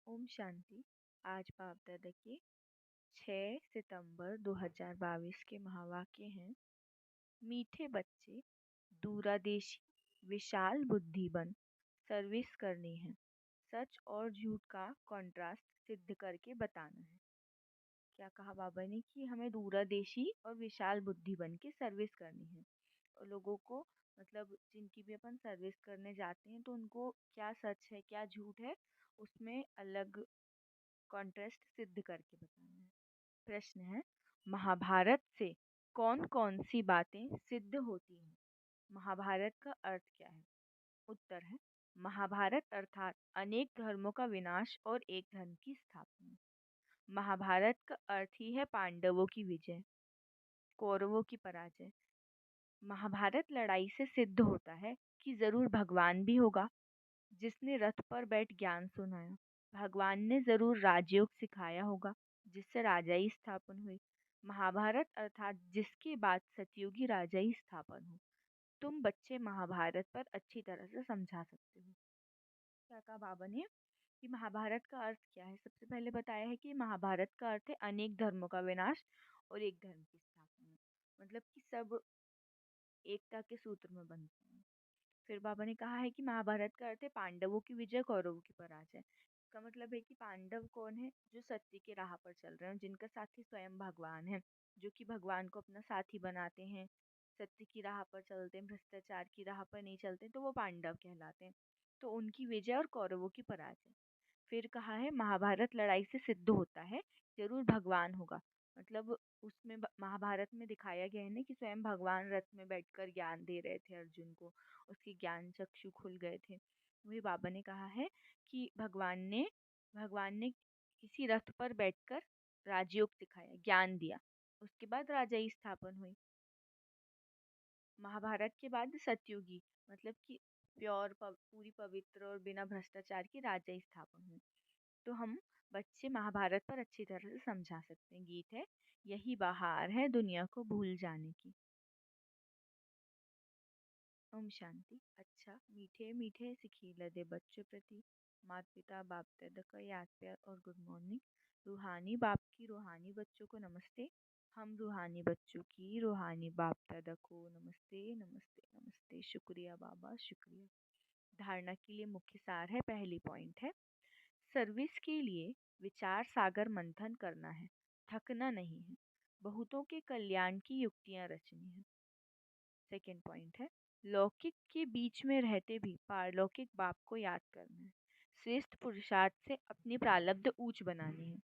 ओम शांति। आज बाप दादा के 6 सितंबर 2022 के महावाक्य हैं। मीठे बच्चे, दूरादेशी विशाल बुद्धि बन सर्विस करनी है। सच और झूठ का कंट्रास्ट सिद्ध करके बताना है। क्या कहा बाबा ने कि हमें दूरादेशी और विशाल बुद्धि बन के सर्विस करनी है। और लोगों को मतलब जिनकी भी अपन सर्विस करने जाते हैं तो उनको क्या सच है क्या झूठ है उसमें अलग कॉन्ट्रास्ट सिद्ध करके बताना है। प्रश्न है, महाभारत से कौन कौन सी बातें सिद्ध होती हैं? महाभारत का अर्थ क्या है? उत्तर है, महाभारत अर्थात अनेक धर्मों का विनाश और एक धर्म की स्थापना। महाभारत का अर्थ ही है पांडवों की विजय, कौरवों की पराजय। महाभारत लड़ाई से सिद्ध होता है कि जरूर भगवान भी होगा जिसने रथ पर बैठ ज्ञान सुनाया। भगवान ने जरूर राजयोग सिखाया होगा जिससे राजाई स्थापन हुई। महाभारत अर्थात जिसके बाद सतयुगी राजाई स्थापन हो। तुम बच्चे महाभारत पर अच्छी तरह से समझा सकते हो। क्या कहा बाबा ने कि महाभारत का अर्थ क्या है? सबसे पहले बताया है कि महाभारत का अर्थ है अनेक धर्मों का विनाश और एक धर्म की स्थापना। मतलब कि सब एकता के सूत्र में बनते हैं। फिर बाबा ने कहा है कि महाभारत का अर्थ है पांडवों की विजय, कौरवों की पराजय। इसका मतलब है कि पांडव कौन है? जो सत्य की राह पर चल रहे हैं, जिनका साथी स्वयं भगवान है, जो कि भगवान को अपना साथी बनाते हैं, सत्य की राह पर चलते हैं, भ्रष्टाचार की राह पर नहीं चलते, तो वो पांडव कहलाते हैं। तो उनकी विजय और कौरवों की पराजय। फिर कहा है महाभारत लड़ाई से सिद्ध होता है, जरूर भगवान होगा। मतलब उसमें महाभारत में दिखाया गया है ना कि स्वयं भगवान रथ में बैठकर ज्ञान दे रहे थे अर्जुन को, उसके ज्ञान चक्षु खुल गए थे। वही बाबा ने कहा है कि भगवान ने किसी रथ पर बैठकर राजयोग सिखाया, ज्ञान दिया, उसके बाद राजाई स्थापन हुई। महाभारत के बाद सतयुगी मतलब कि पूरी पवित्र और बिना भ्रष्टाचार की राजाई स्थापन हुई। तो हम बच्चे महाभारत पर अच्छी तरह से समझा सकते हैं। गीत है, यही बहार है दुनिया को भूल जाने की। ओम शांति। अच्छा, मीठे मीठे सिखी लदे बच्चों प्रति माता पिता बाप दादा का याद प्यार और गुड मॉर्निंग। रूहानी बाप की रूहानी बच्चों को नमस्ते। हम रूहानी बच्चों की रूहानी बाप दादा को नमस्ते नमस्ते नमस्ते। शुक्रिया बाबा, शुक्रिया। धारणा के लिए मुख्य सार है, पहली पॉइंट है, सर्विस के लिए विचार सागर मंथन करना है, थकना नहीं है, बहुतों के कल्याण की युक्तियां रचनी है। सेकेंड पॉइंट है, लौकिक के बीच में रहते भी पारलौकिक बाप को याद करना है, श्रेष्ठ पुरुषार्थ से अपनी प्रारब्ध ऊंच बनानी है।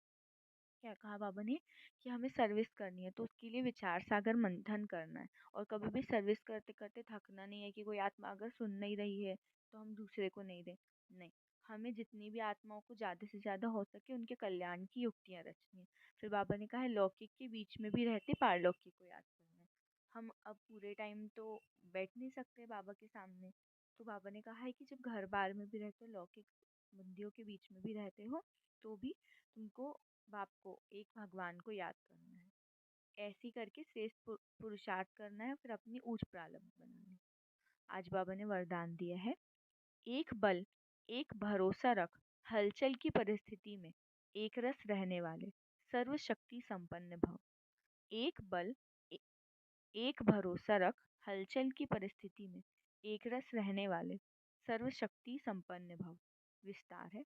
क्या कहा बाबा ने कि हमें सर्विस करनी है तो उसके लिए विचार सागर मंथन करना है, और कभी भी सर्विस करते करते थकना नहीं है कि कोई आत्मा अगर सुन नहीं रही है तो हम दूसरे को नहीं दें। नहीं, हमें जितनी भी आत्माओं को ज़्यादा से ज़्यादा हो सके उनके कल्याण की युक्तियाँ रचनी है। फिर बाबा ने कहा है लौकिक के बीच में भी रहते पारलौकिक को याद करना है। हम अब पूरे टाइम तो बैठ नहीं सकते बाबा के सामने, तो बाबा ने कहा है कि जब घर बार में भी रहते हो, लौकिक बंदियों के बीच में भी रहते हो, तो भी तुमको बाप को, एक भगवान को याद करना है। ऐसी करके श्रेष्ठ पुरुषार्थ करना है, फिर अपनी ऊंच प्रारब्ध बनानी है। आज बाबा ने वरदान दिया है, एक बल एक भरोसा रख हलचल की परिस्थिति में एक रस रहने वाले सर्वशक्ति संपन्न भव। एक बल ए, एक भरोसा रख हलचल की परिस्थिति में एक रस रहने वाले सर्वशक्ति संपन्न भव। विस्तार है,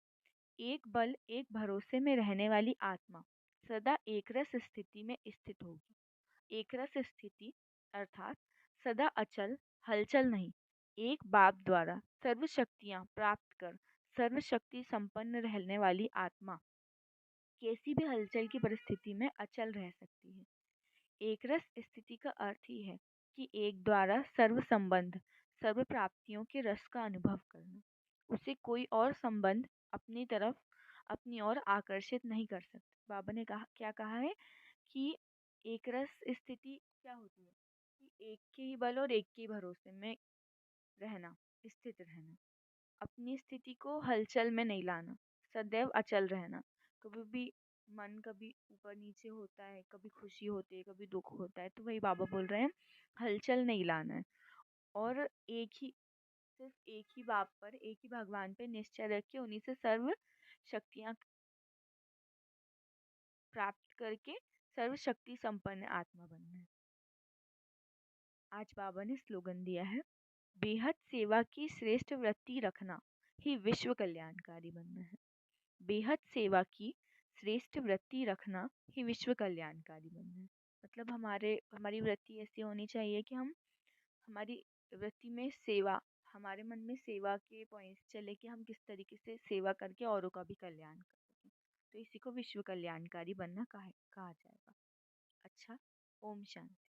एक बल एक भरोसे में रहने वाली आत्मा सदा एकरस स्थिति में स्थित होगी। एकरस स्थिति अर्थात सदा अचल, हलचल नहीं। एक बाप द्वारा सर्व शक्तियाँ प्राप्त कर सर्वशक्ति संपन्न रहने वाली आत्मा कैसी भी हलचल की परिस्थिति में अचल रह सकती है। एकरस स्थिति का अर्थ ही है कि एक द्वारा सर्व संबंध, सर्व प्राप्तियों के रस का अनुभव करना। उसे कोई और संबंध अपनी तरफ, अपनी ओर आकर्षित नहीं कर सकता। बाबा ने कहा, क्या कहा है कि एकरस स्थिति क्या होती है कि एक के ही बल और एक के ही भरोसे में रहना, स्थित रहना, अपनी स्थिति को हलचल में नहीं लाना, सदैव अचल रहना। कभी भी मन कभी ऊपर नीचे होता है, कभी खुशी होती है, कभी दुख होता है, तो वही बाबा बोल रहे हैं हलचल नहीं लाना है। और एक ही, सिर्फ एक ही बाप पर, एक ही भगवान पे निश्चय रख के उन्हीं से सर्व शक्तियाँ प्राप्त करके सर्वशक्ति संपन्न आत्मा बनना है। आज बाबा ने स्लोगन दिया है, बेहद सेवा की श्रेष्ठ वृत्ति रखना ही विश्व कल्याणकारी बनना है। बेहद सेवा की श्रेष्ठ वृत्ति रखना ही विश्व कल्याणकारी बनना है। मतलब हमारी वृत्ति ऐसी होनी चाहिए कि हम हमारी वृत्ति में सेवा, हमारे मन में सेवा के पॉइंट्स चले कि हम किस तरीके से सेवा करके औरों का भी कल्याण कर सकें। तो इसी को विश्व कल्याणकारी बनना कहा जाएगा। अच्छा, ओम शांति।